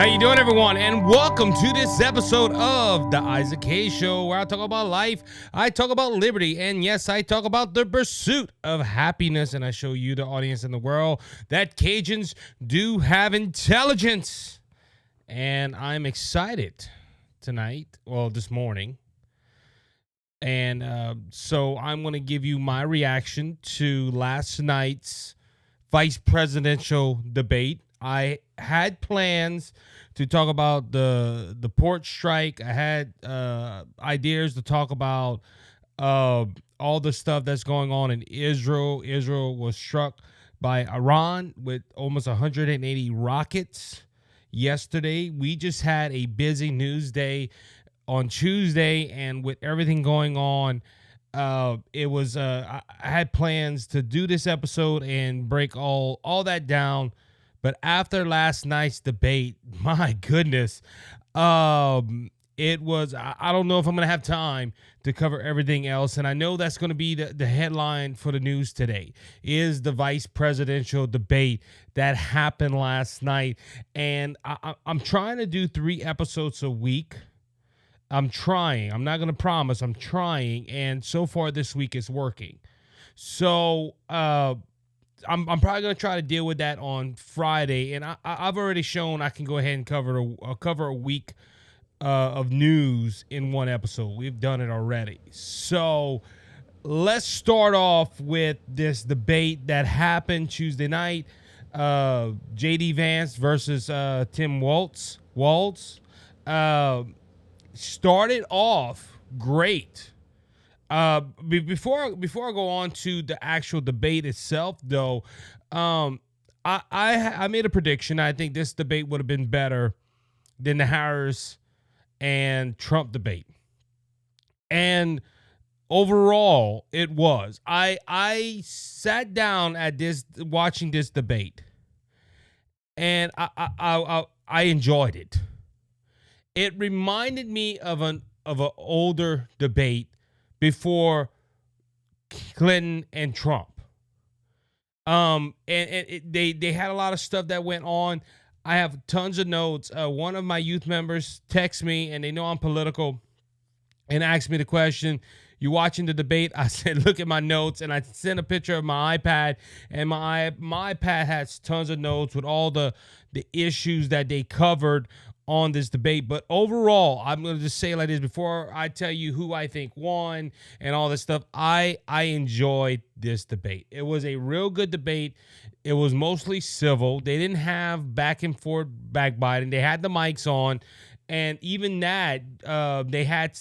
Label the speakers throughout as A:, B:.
A: How you doing, everyone? And welcome to this episode of the Isaac K Show, where I talk about life, I talk about liberty, and yes, I talk about the pursuit of happiness, and I show you, the audience in the world, that Cajuns do have intelligence. And I'm excited tonight, well, this morning. And so I'm going to give you my reaction to last night's vice presidential debate. I had plans to talk about the port strike. I had ideas to talk about all the stuff that's going on in Israel. Israel was struck by Iran with almost 180 rockets yesterday. We just had a busy news day on Tuesday, and with everything going on, it was I had plans to do this episode and break all that down. But after last night's debate, my goodness, it was, I don't know if I'm going to have time to cover everything else. And I know that's going to be the headline for the news today, is the vice presidential debate that happened last night. And I'm trying to do 3 episodes a week. I'm trying. I'm not going to promise. I'm trying. And so far this week it's working. So, I'm probably going to try to deal with that on Friday, and I've already shown I can go ahead and cover a week of news in one episode. We've done it already. So let's start off with this debate that happened Tuesday night. J.D. Vance versus Tim Walz. Started off great. Before I go on to the actual debate itself, though, I made a prediction. I think this debate would have been better than the Harris and Trump debate, and overall, it was. I sat down at watching this debate, and I enjoyed it. It reminded me of an older debate before Clinton and Trump. They had a lot of stuff that went on. I have tons of notes. One of my youth members texts me, and they know I'm political, and asked me the question, "You watching the debate?" I said, "Look at my notes," and I sent a picture of my iPad, and my iPad has tons of notes with all the issues that they covered on this debate. But overall, I'm going to just say it like this before I tell you who I think won and all this stuff. I enjoyed this debate. It was a real good debate. It was mostly civil. They didn't have back and forth backbiting. They had the mics on, and even that, they had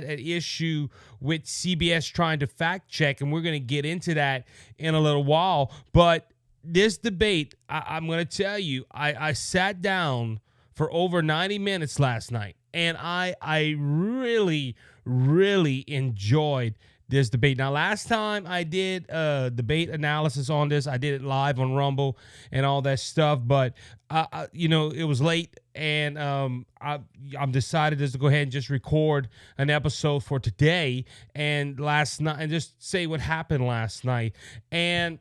A: an issue with CBS trying to fact check, and we're going to get into that in a little while. But this debate, I'm going to tell you, I sat down for over 90 minutes last night, and I really, really enjoyed this debate. Now, last time I did debate analysis on this, I did it live on Rumble and all that stuff, but it was late, and I'm decided just to go ahead and just record an episode for today and last night, and just say what happened last night. And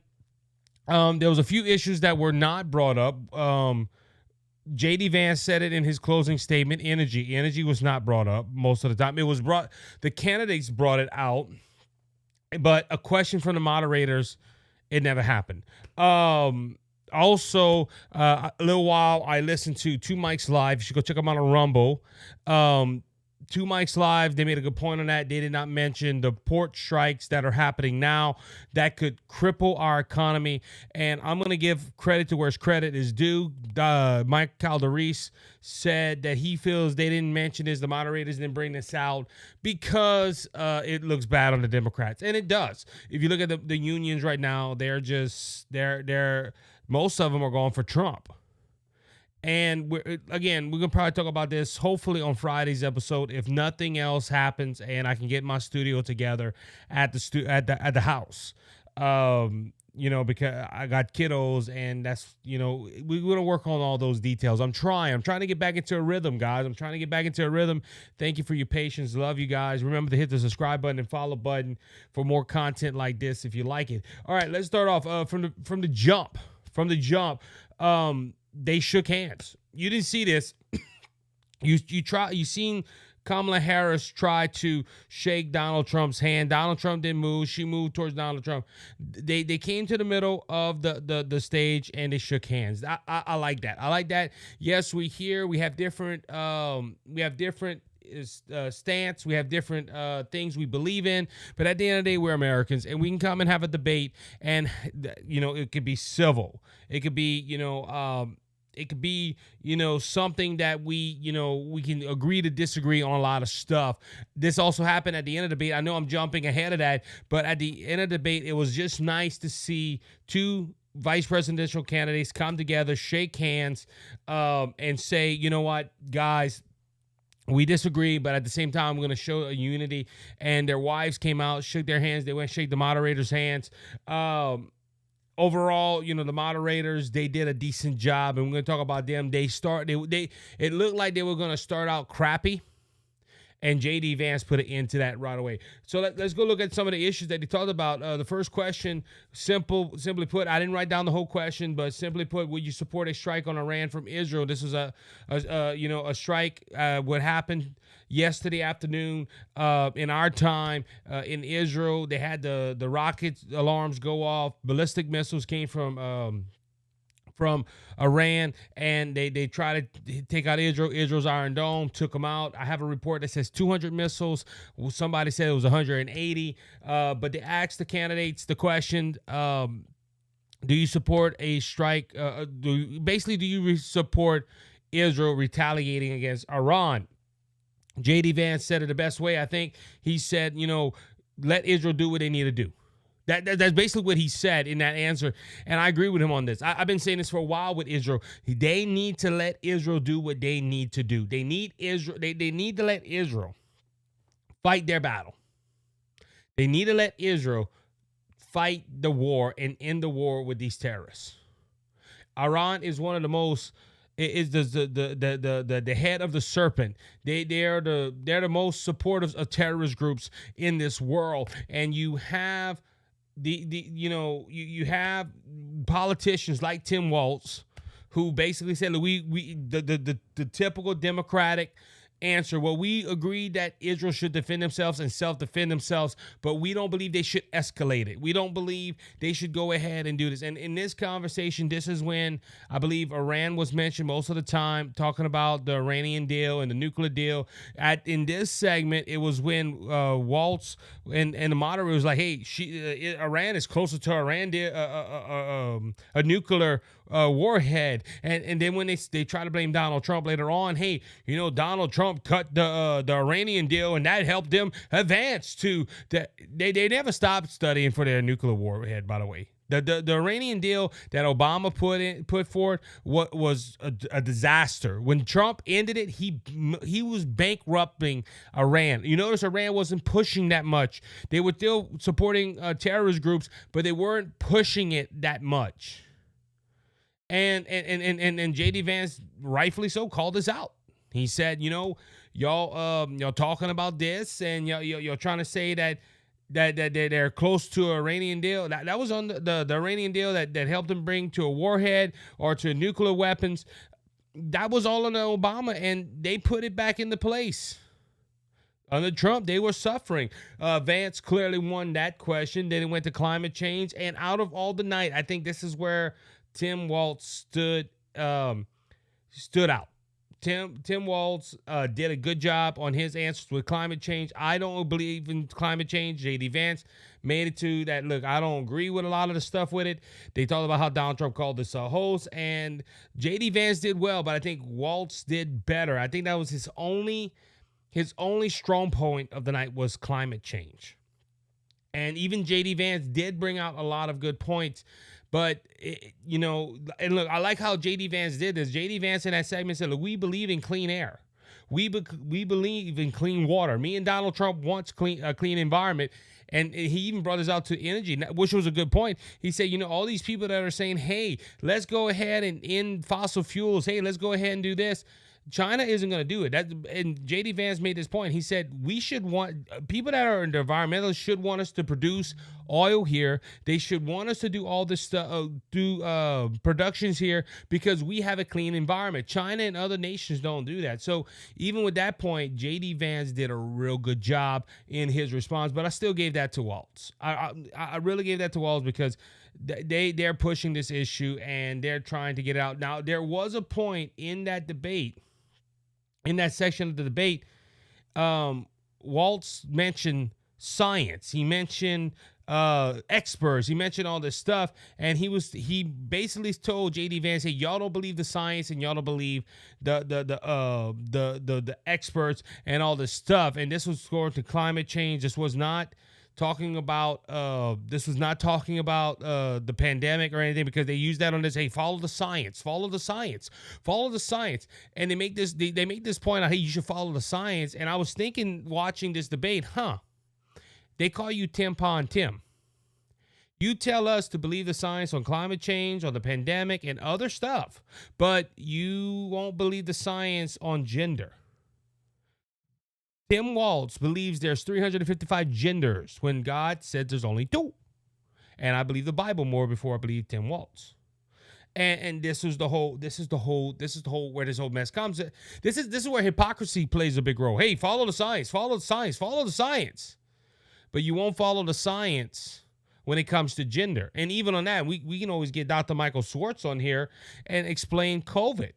A: there was a few issues that were not brought up. J.D. Vance said it in his closing statement. Energy was not brought up most of the time. It was the candidates brought it out, but a question from the moderators, it never happened. Also, a little while, I listened to Two Mics Live. You should go check them out on Rumble. Two Mics Live, they made a good point on that. They did not mention the port strikes that are happening now that could cripple our economy. And I'm going to give credit to where credit is due. Mike Calderese said that he feels they didn't mention this, the moderators didn't bring this out, because it looks bad on the Democrats. And it does. If you look at the unions right now, they're most of them are going for Trump. And we're going to probably talk about this hopefully on Friday's episode, if nothing else happens and I can get my studio together at the house. Because I got kiddos, and that's, we're going to work on all those details. I'm trying to get back into a rhythm, guys. I'm trying to get back into a rhythm. Thank you for your patience. Love you guys. Remember to hit the subscribe button and follow button for more content like this if you like it. All right, let's start off from the jump. they shook hands. You didn't see this. You seen Kamala Harris try to shake Donald Trump's hand. Donald Trump didn't move. She moved towards Donald Trump. They came to the middle of the stage and they shook hands. I like that. I like that. Yes, we have different stance. We have different things we believe in, but at the end of the day, we're Americans, and we can come and have a debate, and it could be civil. It could be something that we can agree to disagree on a lot of stuff. This also happened at the end of the debate. I know I'm jumping ahead of that, but at the end of the debate, it was just nice to see two vice presidential candidates come together, shake hands, and say, you know what, guys, we disagree, but at the same time, we're going to show a unity. And their wives came out, shook their hands. They went shake the moderator's hands. Overall, the moderators, they did a decent job, and we're going to talk about them. It looked like they were going to start out crappy, and J.D. Vance put an end to that right away. So let's go look at some of the issues that he talked about. The first question, simply put, I didn't write down the whole question, but simply put, would you support a strike on Iran from Israel? This was a strike. What happened yesterday afternoon in our time in Israel? They had the rocket alarms go off. Ballistic missiles came from Iran, and they try to take out Israel. Israel's Iron Dome took them out. I have a report that says 200 missiles. Well, somebody said it was 180. But they asked the candidates the question, do you support a strike? Do you support Israel retaliating against Iran? J.D. Vance said it the best way, I think. He said, let Israel do what they need to do. That's basically what he said in that answer, and I agree with him on this. I've been saying this for a while with Israel. They need to let Israel do what they need to do. They need Israel. They need to let Israel fight their battle. They need to let Israel fight the war and end the war with these terrorists. Iran is one of the most. Is the head of the serpent. They're the most supportive of terrorist groups in this world, and you have. You have politicians like Tim Walz, who basically said, the typical Democratic answer. Well, we agree that Israel should defend themselves and self-defend themselves, but we don't believe they should escalate it. We don't believe they should go ahead and do this. And in this conversation, this is when I believe Iran was mentioned most of the time, talking about the Iranian deal and the nuclear deal. In this segment, it was when Waltz and the moderator was like, hey, Iran is closer to Iran, a nuclear warhead. And then when they try to blame Donald Trump later on, hey, Donald Trump cut the Iranian deal, and that helped them advance to they never stopped studying for their nuclear warhead, by the way. The Iranian deal that Obama put forward was a disaster. When Trump ended it, he was bankrupting Iran. You notice Iran wasn't pushing that much. They were still supporting terrorist groups, but they weren't pushing it that much. And J.D. Vance, rightfully so, called this out. He said, y'all talking about this, and you're trying to say that they're close to an Iranian deal. That was on the Iranian deal that helped them bring to a warhead or to nuclear weapons. That was all under Obama, and they put it back into place. Under Trump, they were suffering. Vance clearly won that question. Then it went to climate change, and out of all the night, I think this is where Tim Walz stood out. Tim Walz did a good job on his answers with climate change. I don't believe in climate change. J.D. Vance made it to that. Look, I don't agree with a lot of the stuff with it. They talked about how Donald Trump called this a hoax, and J.D. Vance did well, but I think Walz did better. I think that was his only strong point of the night was climate change. And even J.D. Vance did bring out a lot of good points. But, and look, I like how J.D. Vance did this. J.D. Vance in that segment said, look, we believe in clean air. We believe in clean water. Me and Donald Trump wants a clean environment. And he even brought this out to energy, which was a good point. He said, all these people that are saying, hey, let's go ahead and end fossil fuels. Hey, let's go ahead and do this. China isn't going to do it. And JD Vance made this point. He said we should want people that are environmentalists should want us to produce oil here. They should want us to do all this stuff, do productions here because we have a clean environment. China and other nations don't do that. So even with that point, JD Vance did a real good job in his response. But I still gave that to Walz. I really gave that to Walz because they're pushing this issue and they're trying to get it out. Now there was a point in that debate. In that section of the debate, Walz mentioned science. He mentioned experts. He mentioned all this stuff, and he basically told JD Vance, "Hey, y'all don't believe the science, and y'all don't believe the experts and all this stuff." And this was going to climate change. This was not talking about the pandemic or anything, because they use that on this. Hey, follow the science, and they make this point out. Hey, you should follow the science. And I was thinking, watching this debate, they call you Tim Pon Tim. You tell us to believe the science on climate change, on the pandemic, and other stuff, but you won't believe the science on gender. Tim Walz believes there's 355 genders when God said there's only 2. And I believe the Bible more before I believe Tim Walz. And this is the whole where this whole mess comes. This is where hypocrisy plays a big role. Hey, follow the science. But you won't follow the science when it comes to gender. And even on that, we can always get Dr. Michael Schwartz on here and explain COVID.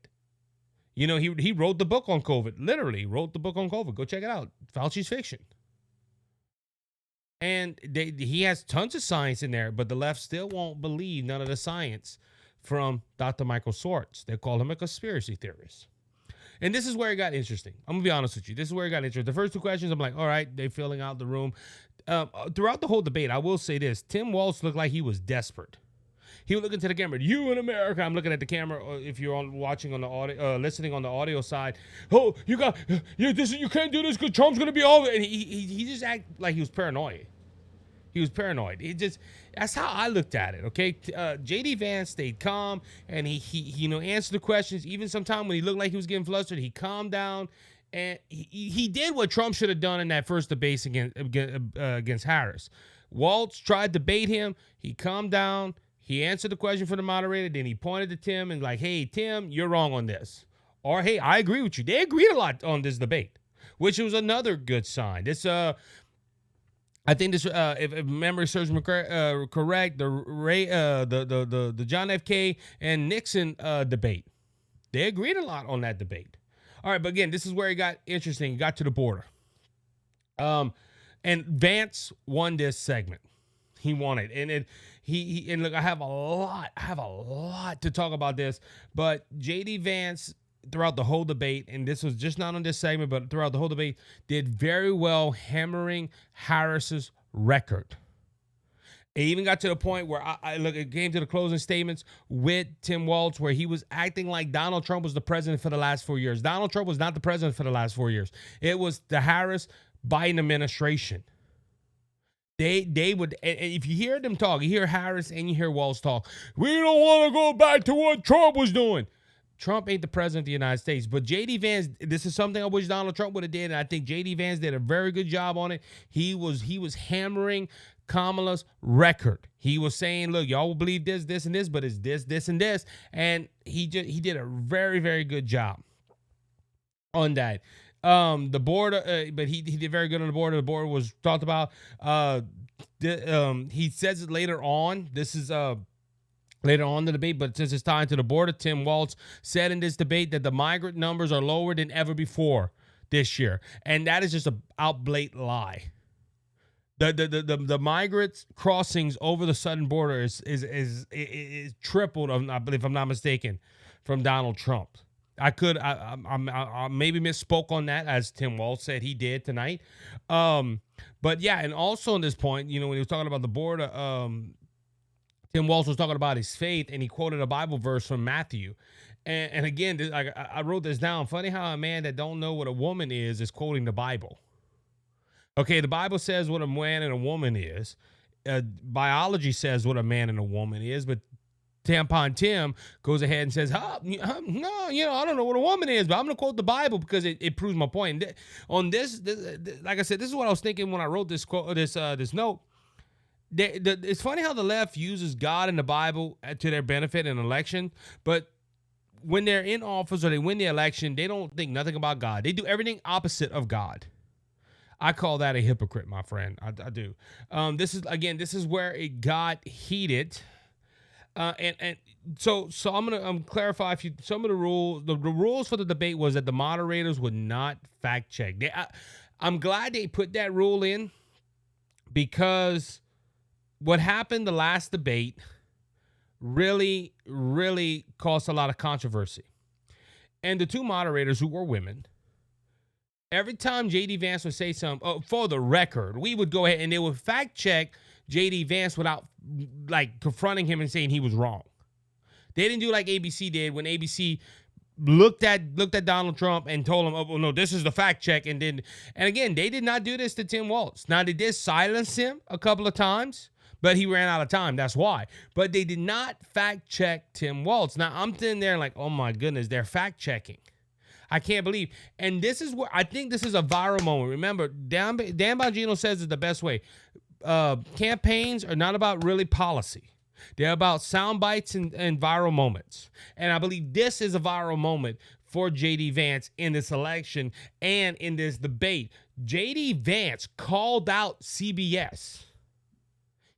A: You know, he wrote the book on COVID. Literally wrote the book on COVID. Go check it out. Fauci's Fiction. And he has tons of science in there, but the left still won't believe none of the science from Dr. Michael Schwartz. They call him a conspiracy theorist. And this is where it got interesting. I'm going to be honest with you. This is where it got interesting. The first 2 questions, I'm like, all right, they're filling out the room. Throughout the whole debate, I will say this. Tim Walz looked like he was desperate. He was looking to the camera. You in America. I'm looking at the camera. If you're watching on the audio, listening on the audio side. Oh, you can't do this because Trump's gonna be over. And he just acted like he was paranoid. That's how I looked at it. Okay, JD Vance stayed calm and he answered the questions. Even sometime when he looked like he was getting flustered, he calmed down. And he did what Trump should have done in that first debate against Harris. Walz tried to bait him. He calmed down. He answered the question for the moderator. Then he pointed to Tim and like, hey, Tim, you're wrong on this. Or, hey, I agree with you. They agreed a lot on this debate, which was another good sign. This, I think this, if memory serves me correct, the John F. K. and Nixon debate, they agreed a lot on that debate. All right, but again, this is where it got interesting. It got to the border. And Vance won this segment. He won it. And look, I have a lot to talk about this, but JD Vance throughout the whole debate, and this was just not on this segment, but throughout the whole debate, did very well hammering Harris's record. It even got to the point where it came to the closing statements with Tim Walz, where he was acting like Donald Trump was the president for the last 4 years. Donald Trump was not the president for the last 4 years. It was the Harris-Biden administration. They would, and if you hear them talk, you hear Harris and you hear Walz talk, we don't want to go back to what Trump was doing. Trump ain't the president of the United States. But JD Vance, this is something I wish Donald Trump would have did, and I think JD Vance did a very good job on it. He was hammering Kamala's record. He was saying, look, y'all will believe this, this, and this, but it's this, this, and this. And he did a very, very good job on that. The board, but he did very good on the board. The board was talked about. He says it later on. This is later on in the debate, but since it's tied to the border, Tim Walz said in this debate that the migrant numbers are lower than ever before this year, and that is just a out blatant lie. The migrants crossings over the southern border is tripled, if I'm not mistaken, from Donald Trump. I maybe misspoke on that, as Tim Walz said he did tonight. But yeah, and also on this point, when he was talking about the border, Tim Walz was talking about his faith, and he quoted a Bible verse from Matthew. And again, I wrote this down. Funny how a man that don't know what a woman is quoting the Bible. Okay, the Bible says what a man and a woman is. Biology says what a man and a woman is, but Tampon Tim goes ahead and says, no, I don't know what a woman is, but I'm going to quote the Bible because it proves my point. On this, like I said, this is what I was thinking when I wrote this quote, this note. It's funny how the left uses God and the Bible to their benefit in an election, but when they're in office or they win the election, they don't think nothing about God. They do everything opposite of God. I call that a hypocrite, my friend. I do. This is where it got heated. So I'm gonna clarify some of the rules. The rules for the debate was that the moderators would not fact check. I'm glad they put that rule in because what happened the last debate really, really caused a lot of controversy. And the two moderators, who were women, every time J.D. Vance would say something, for the record, we would go ahead and they would fact check J.D. Vance without like confronting him and saying he was wrong. They didn't do like ABC did when ABC looked at Donald Trump and told him, oh no, this is the fact check. And again, they did not do this to Tim Walz. Now they did silence him a couple of times, but he ran out of time. That's why. But they did not fact check Tim Walz. Now I'm sitting there like, oh my goodness, they're fact checking. I can't believe. And this is where I think this is a viral moment. Remember, Dan Bongino says it the best way. Campaigns are not about really policy. They're about sound bites and viral moments. And I believe this is a viral moment for J.D. Vance in this election and in this debate. J.D. Vance called out CBS.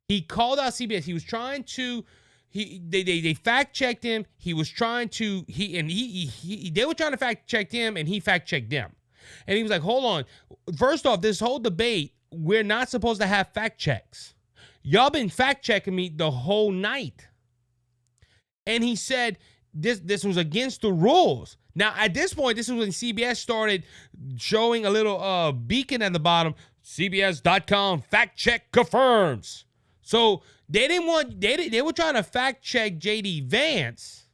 A: He called out CBS. He was trying to. They fact checked him. He was trying to. They were trying to fact check him, and he fact checked them. And he was like, "Hold on. First off, this whole debate, we're not supposed to have fact checks. Y'all been fact checking me the whole night." And he said this was against the rules. Now, at this point, this was when CBS started showing a little beacon at the bottom. CBS.com fact check confirms. So they were trying to fact check J.D. Vance.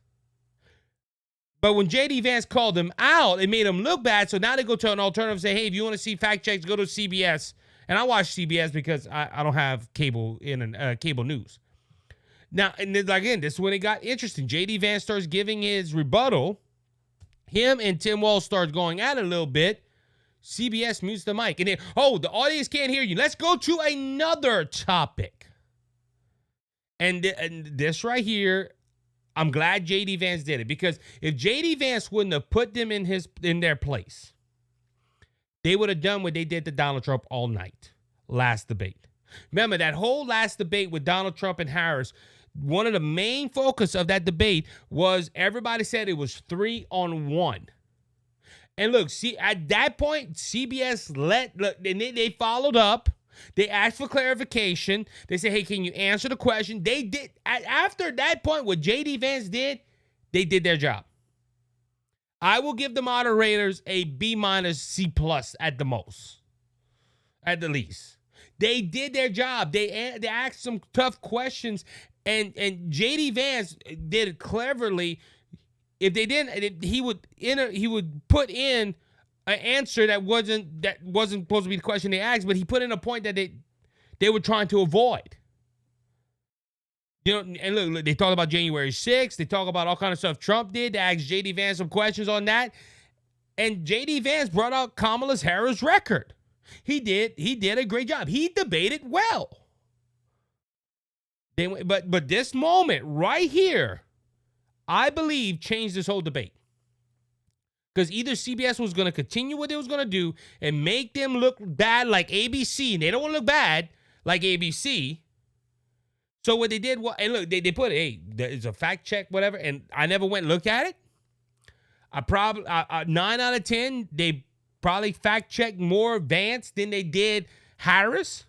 A: But when J.D. Vance called him out, it made him look bad. So now they go to an alternative and say, hey, if you want to see fact checks, go to CBS. And I watch CBS because I don't have cable news. Now, and then, again, this is when it got interesting. J.D. Vance starts giving his rebuttal. Him and Tim Walz starts going at it a little bit. CBS mutes the mic. And then, the audience can't hear you. Let's go to another topic. And this right here, I'm glad J.D. Vance did it. Because if J.D. Vance wouldn't have put them in their place, they would have done what they did to Donald Trump all night, last debate. Remember, that whole last debate with Donald Trump and Harris, one of the main focus of that debate was everybody said it was 3-on-1. And look, see, at that point, CBS and they followed up. They asked for clarification. They said, hey, can you answer the question? They did. After that point, what J.D. Vance did, they did their job. I will give the moderators a B-, C+ at the most, at the least. They did their job. They asked some tough questions, and J.D. Vance did it cleverly. If they didn't, he would put in an answer that wasn't supposed to be the question they asked, but he put in a point that they were trying to avoid. You know, and look, they talk about January 6th. They talk about all kind of stuff Trump did. They asked J.D. Vance some questions on that. And J.D. Vance brought out Kamala Harris' record. He did a great job. He debated well. But this moment right here, I believe, changed this whole debate. Because either CBS was going to continue what they was going to do and make them look bad like ABC, and they don't want to look bad like ABC. So what they did was, and look, they put, hey, there's a fact check, whatever, and I never went and looked at it. 9 out of 10, they probably fact checked more Vance than they did Harris.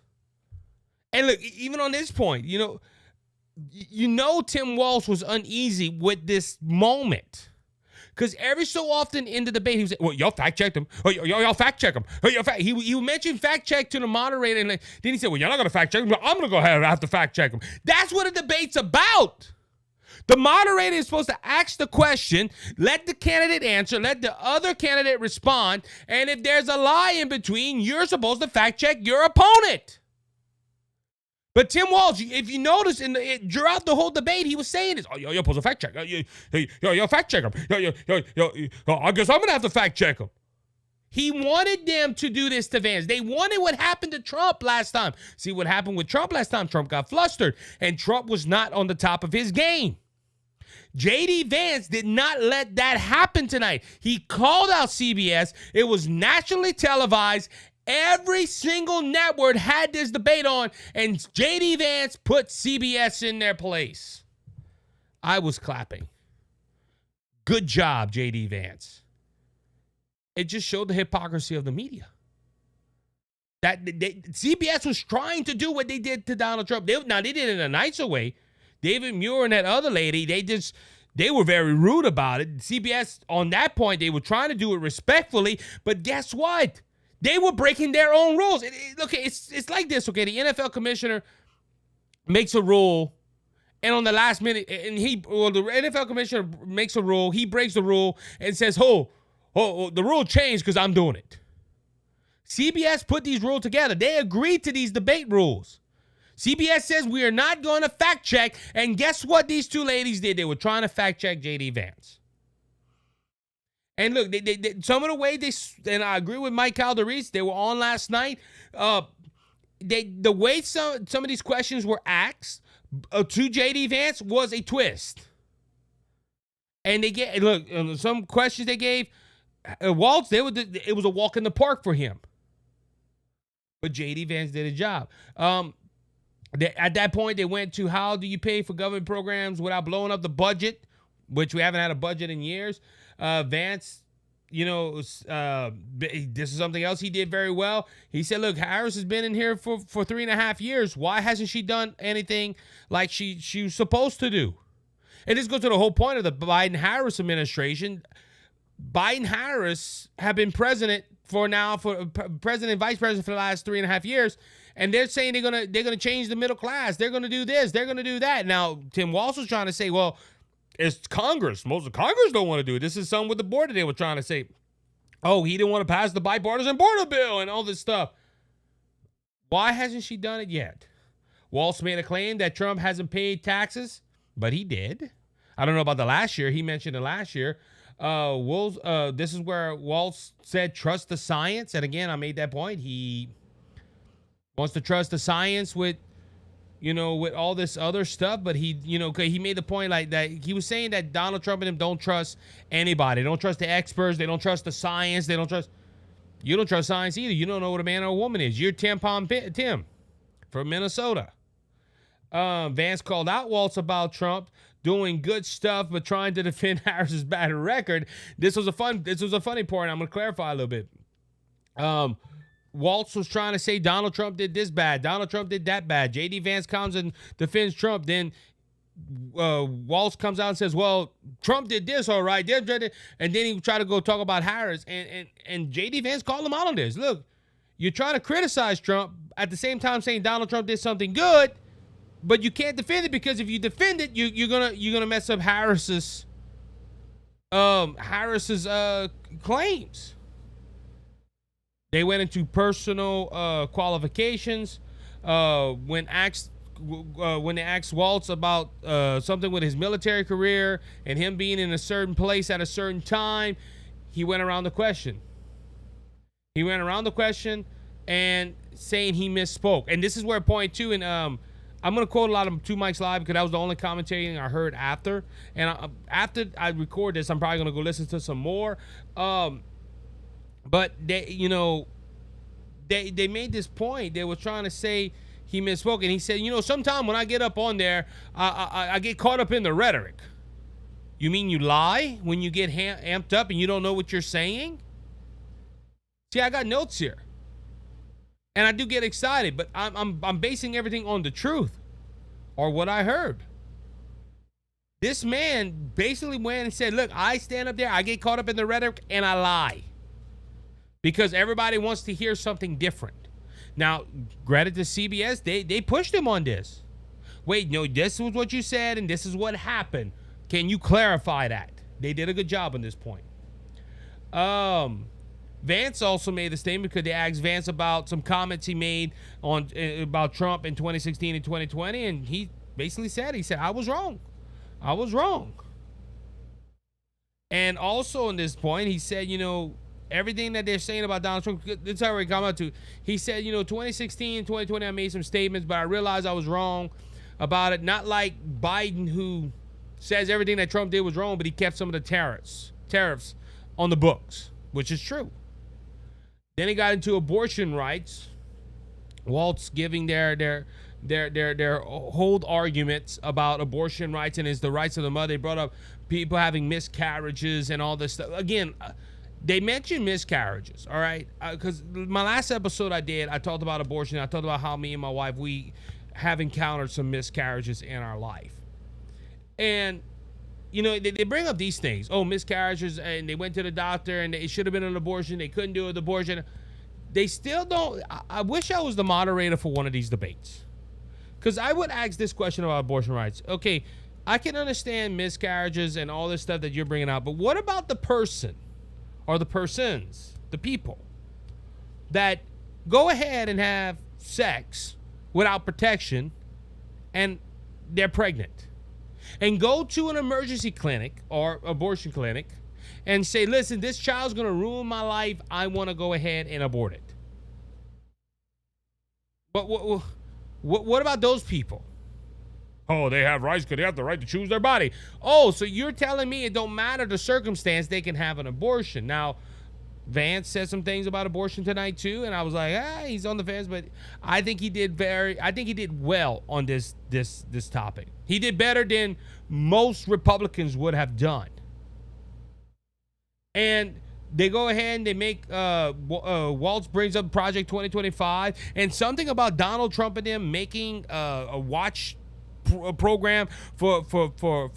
A: And look, even on this point, you know Tim Walz was uneasy with this moment. Because every so often in the debate, he would say, well, y'all fact checked him. Oh, y'all fact check him. Oh, he mentioned fact check to the moderator. And then he said, well, you're not going to fact check him. I'm going to go ahead and have to fact check him. That's what a debate's about. The moderator is supposed to ask the question, let the candidate answer, let the other candidate respond. And if there's a lie in between, you're supposed to fact check your opponent. But Tim Walz, if you notice throughout the whole debate, he was saying this. Oh, yo, supposed to fact check. Yo, fact check him. Yo, I guess I'm gonna have to fact check him. He wanted them to do this to Vance. They wanted what happened to Trump last time. See what happened with Trump last time? Trump got flustered, and Trump was not on the top of his game. J.D. Vance did not let that happen tonight. He called out CBS. It was nationally televised. Every single network had this debate on, and J.D. Vance put CBS in their place. I was clapping. Good job, J.D. Vance. It just showed the hypocrisy of the media. That CBS was trying to do what they did to Donald Trump. They did it in a nicer way. David Muir and that other lady, they were very rude about it. CBS, on that point, they were trying to do it respectfully, but guess what? They were breaking their own rules. Look, it's like this, okay? The NFL commissioner makes a rule, and on the last minute, the NFL commissioner makes a rule, he breaks the rule and says, the rule changed because I'm doing it. CBS put these rules together. They agreed to these debate rules. CBS says we are not going to fact check, and guess what these two ladies did? They were trying to fact check J.D. Vance. And look, they some of the way and I agree with Mike Calderese, they were on last night. The way some of these questions were asked to J.D. Vance was a twist. And some questions they gave Walz, it was a walk in the park for him. But J.D. Vance did a job. At that point, they went to how do you pay for government programs without blowing up the budget, which we haven't had a budget in years. Vance, this is something else he did very well. He said, look, Harris has been in here for 3.5 years. Why hasn't she done anything like she was supposed to do? And this goes to the whole point of the Biden-Harris administration. Biden-Harris have been president for president and vice president for the last 3.5 years. And they're saying they're gonna change the middle class. They're gonna do this. They're gonna do that. Now, Tim Walz was trying to say, well, it's Congress. Most of Congress don't want to do it. This is something with the border they were trying to say. Oh, he didn't want to pass the bipartisan border bill and all this stuff. Why hasn't she done it yet? Walz made a claim that Trump hasn't paid taxes, but he did. I don't know about the last year. He mentioned it last year. This is where Walz said, trust the science. And again, I made that point. He wants to trust the science with all this other stuff, but he made the point like that. He was saying that Donald Trump and him don't trust anybody. They don't trust the experts. They don't trust the science. You don't trust science either. You don't know what a man or a woman is. You're Tim from Minnesota. Vance called out Walz about Trump doing good stuff, but trying to defend Harris's bad record. This was a funny part. I'm going to clarify a little bit. Walz was trying to say Donald Trump did this bad. Donald Trump did that bad. J.D. Vance comes and defends Trump. Then Walz comes out and says, well, Trump did this, all right. And then he tried to go talk about Harris. And J.D. Vance called him out on this. Look, you're trying to criticize Trump at the same time saying Donald Trump did something good, but you can't defend it because if you defend it, you're gonna mess up Harris's claims. They went into personal qualifications when they asked Walz about something with his military career and him being in a certain place at a certain time. He went around the question. And saying he misspoke. And this is where point two, and I'm going to quote a lot of Two Mics Live because that was the only commentating I heard after. And after I record this, I'm probably going to go listen to some more. But they made this point. They were trying to say he misspoke, and he said, sometime when I get up on there, I get caught up in the rhetoric. You mean you lie when you get amped up and you don't know what you're saying? See, I got notes here, and I do get excited, but I'm basing everything on the truth or what I heard. This man basically went and said, look, I stand up there, I get caught up in the rhetoric, and I lie. Because everybody wants to hear something different. Now, credit to CBS, they pushed him on this. Wait, no, this was what you said, and this is what happened. Can you clarify that? They did a good job on this point. Vance also made the statement because they asked Vance about some comments he made on about Trump in 2016 and 2020, and he basically said, I was wrong. I was wrong. And also on this point, he said, everything that they're saying about Donald Trump, that's how we come out to. He said, 2016, 2020, I made some statements, but I realized I was wrong about it. Not like Biden, who says everything that Trump did was wrong, but he kept some of the tariffs on the books, which is true. Then he got into abortion rights. Walz giving their whole arguments about abortion rights and the rights of the mother. They brought up people having miscarriages and all this stuff. Again, they mentioned miscarriages, all right? Because my last episode I talked about abortion. I talked about how me and my wife, we have encountered some miscarriages in our life. And, they bring up these things. Oh, miscarriages, and they went to the doctor, and it should have been an abortion. They couldn't do an abortion. They still don't. I wish I was the moderator for one of these debates. Because I would ask this question about abortion rights. Okay, I can understand miscarriages and all this stuff that you're bringing out, but what about the person or the persons, the people that go ahead and have sex without protection and they're pregnant and go to an emergency clinic or abortion clinic and say, listen, this child's going to ruin my life. I want to go ahead and abort it. But what about those people? Oh, they have rights because they have the right to choose their body. Oh, so you're telling me it don't matter the circumstance, they can have an abortion. Now, Vance said some things about abortion tonight too, and I was like, he's on the fence, but I think he did well on this topic. He did better than most Republicans would have done. And they go ahead and they make Walz brings up Project 2025 and something about Donald Trump and them making a watch program for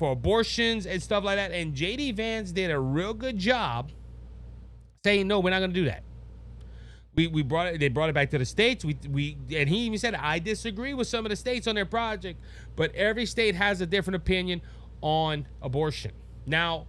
A: abortions and stuff like that. And JD Vance did a real good job saying, no, we're not going to do that. They brought it back to the states. And he even said, I disagree with some of the states on their project, but every state has a different opinion on abortion. Now,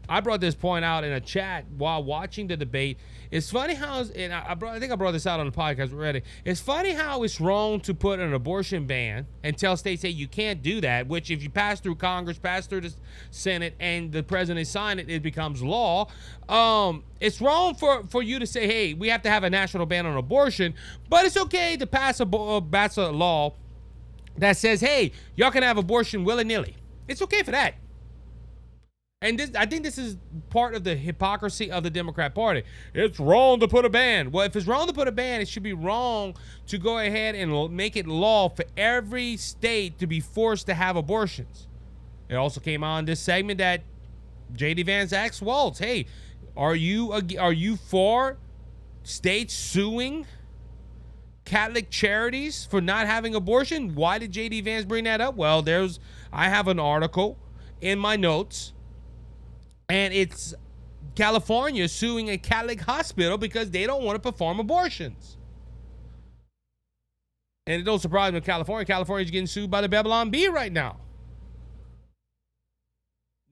A: I brought this point out in a chat while watching the debate. It's funny how, and I think I brought this out on the podcast already. It's funny how it's wrong to put an abortion ban and tell states, hey, you can't do that, which if you pass through Congress, pass through the Senate, and the president sign it, it becomes law. It's wrong for you to say, hey, we have to have a national ban on abortion, but it's okay to pass a law that says, hey, y'all can have abortion willy-nilly. It's okay for that. And I think this is part of the hypocrisy of the Democrat Party. It's wrong to put a ban. Well, if it's wrong to put a ban, it should be wrong to go ahead and make it law for every state to be forced to have abortions. It also came on this segment that JD Vance asked Walz, hey, are you for states suing Catholic charities for not having abortion? Why did JD Vance bring that up? Well, I have an article in my notes. And it's California suing a Catholic hospital because they don't want to perform abortions. And it don't surprise me, California's getting sued by the Babylon Bee right now.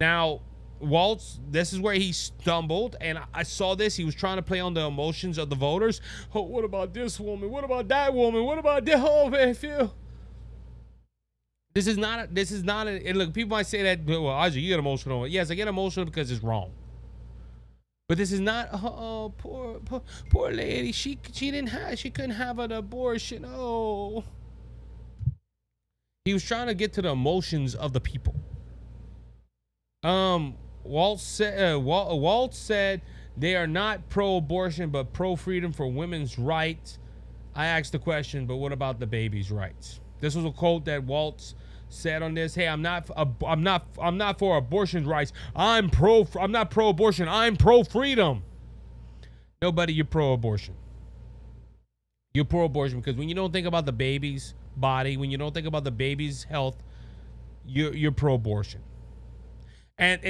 A: Now, Walz, this is where he stumbled, and I saw this. He was trying to play on the emotions of the voters. Oh, what about this woman? What about that woman? What about this? Oh, man, Phil. This is not, and look, people might say that, well, Isaac, you get emotional. Yes, I get emotional because it's wrong. But this is not, oh, poor lady. She couldn't have an abortion. Oh. He was trying to get to the emotions of the people. Walz said they are not pro-abortion, but pro-freedom for women's rights. I asked the question, but what about the baby's rights? This was a quote that Walz said on this. Hey, I'm not for abortion rights. I'm not pro-abortion. I'm pro-freedom. Nobody, you're pro-abortion. You're pro-abortion because when you don't think about the baby's body, when you don't think about the baby's health, you're pro-abortion. And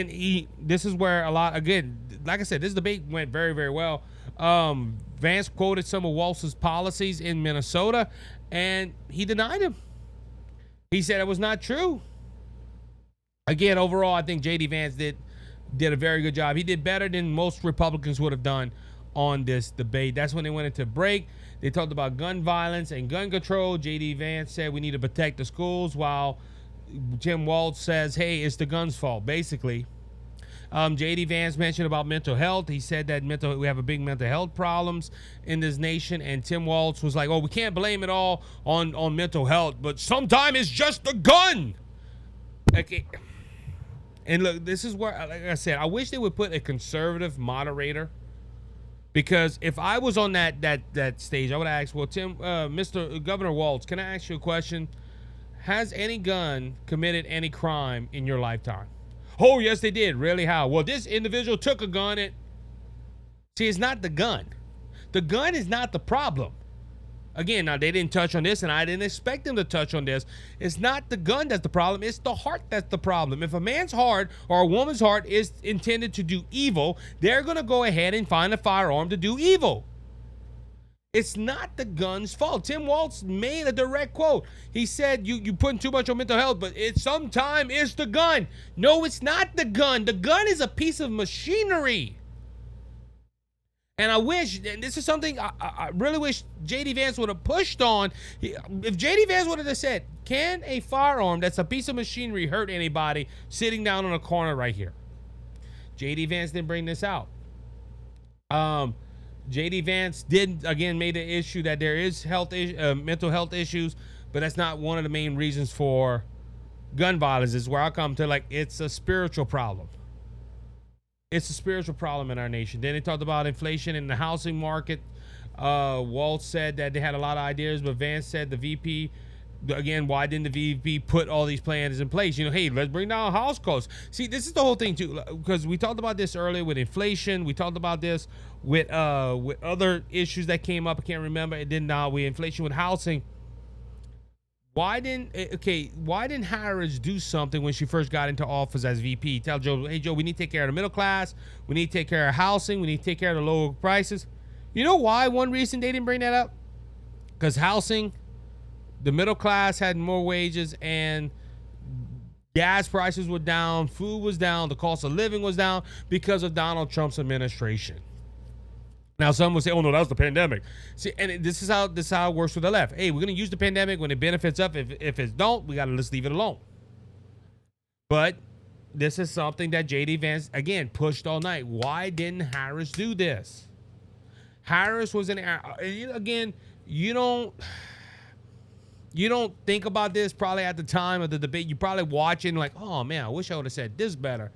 A: this is where a lot, again, like I said, this debate went very, very well. Vance quoted some of Walz's policies in Minnesota, and he denied him. He said it was not true. Again, overall, I think JD Vance did a very good job. He did better than most Republicans would have done on this debate. That's when they went into break. They talked about gun violence and gun control. J.D. Vance said we need to protect the schools, while Tim Walz says, hey, it's the gun's fault, basically. J.D. Vance mentioned about mental health. He said that we have a big mental health problems in this nation, and Tim Walz was like, oh, we can't blame it all on mental health, but sometimes it's just the gun. Okay. And look, this is where, like I said, I wish they would put a conservative moderator, because if I was on that stage, I would ask, well, Mr. Governor Walz, can I ask you a question? Has any gun committed any crime in your lifetime? Oh, yes, they did. Really? How? Well, this individual took a gun and... See, it's not the gun. The gun is not the problem. Again, now, they didn't touch on this, and I didn't expect them to touch on this. It's not the gun that's the problem. It's the heart that's the problem. If a man's heart or a woman's heart is intended to do evil, they're going to go ahead and find a firearm to do evil. It's not the gun's fault. Tim Walz made a direct quote. He said, you putting too much on mental health, but sometimes it's the gun. No, it's not the gun. The gun is a piece of machinery. And I wish, and this is something I really wish J.D. Vance would have pushed on. If J.D. Vance would have said, can a firearm that's a piece of machinery hurt anybody sitting down on a corner right here? J.D. Vance didn't bring this out. J.D. Vance made the issue that there is mental health issues, but that's not one of the main reasons for gun violence. Is where I come to, like, it's a spiritual problem. It's a spiritual problem in our nation. Then they talked about inflation in the housing market. Walz said that they had a lot of ideas, but Vance said the VP, again, why didn't the VP put all these plans in place? Hey, let's bring down house costs. See, this is the whole thing too, because we talked about this earlier with inflation. We talked about this with other issues that came up. I can't remember. It didn't now with inflation with housing. Why didn't Harris do something when she first got into office as VP? Tell Joe, hey, Joe, we need to take care of the middle class. We need to take care of housing. We need to take care of the low prices. You know why? One reason they didn't bring that up? Because housing, the middle class had more wages, and gas prices were down, food was down, the cost of living was down because of Donald Trump's administration. Now, some will say, oh, no, that was the pandemic. See, and this is how it works with the left. Hey, we're going to use the pandemic when it benefits us. If it don't, we got to just leave it alone. But this is something that J.D. Vance, again, pushed all night. Why didn't Harris do this? Harris was again, you don't think about this probably at the time of the debate. You're probably watching like, oh, man, I wish I would have said this better.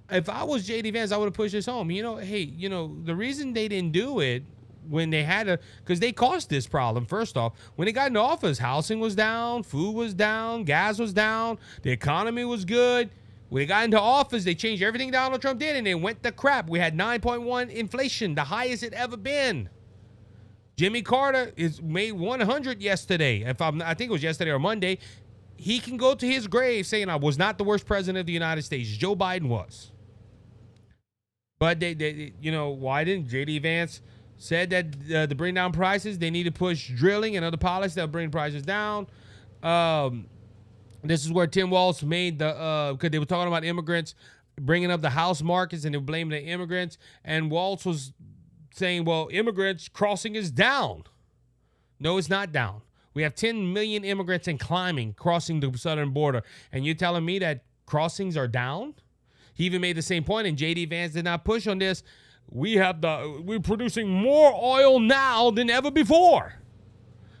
A: If I was J.D. Vance, I would have pushed this home. The reason they didn't do it when they had because they caused this problem, first off. When they got into office, housing was down, food was down, gas was down, the economy was good. When they got into office, they changed everything Donald Trump did, and they went to crap. We had 9.1 inflation, the highest it ever been. Jimmy Carter made 100 yesterday. I think it was yesterday or Monday. He can go to his grave saying I was not the worst president of the United States. Joe Biden was. But they why didn't J.D. Vance said that to bring down prices, they need to push drilling and other policies that'll bring prices down. This is where Tim Walz made because they were talking about immigrants bringing up the house markets, and they were blaming the immigrants. And Walz was saying, well, immigrants crossing is down. No, it's not down. We have 10 million immigrants and climbing crossing the southern border. And you're telling me that crossings are down? He even made the same point, and J.D. Vance did not push on this. We're producing more oil now than ever before.